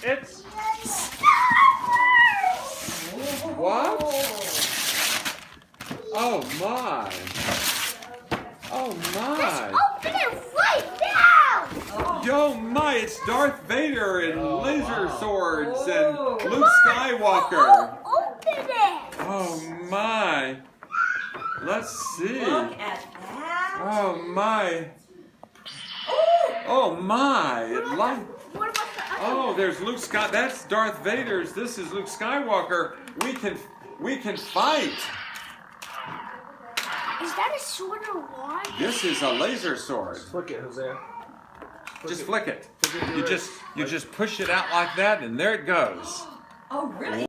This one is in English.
It's... What? Oh my. Oh my. Open it right now! Yo my, it's Darth Vader and laser swords and Luke Skywalker. Open it! Oh my. Let's see. Look at that. Oh my. Oh my. What about the other Oh, there's Luke Sky. That's Darth Vader's. This is Luke Skywalker. We can fight. Is that a sword or what? This is a laser sword. Flick it, Hosea. Just flick it. Flick it to your wrist. You just push it out like that, and there it goes. Oh, really?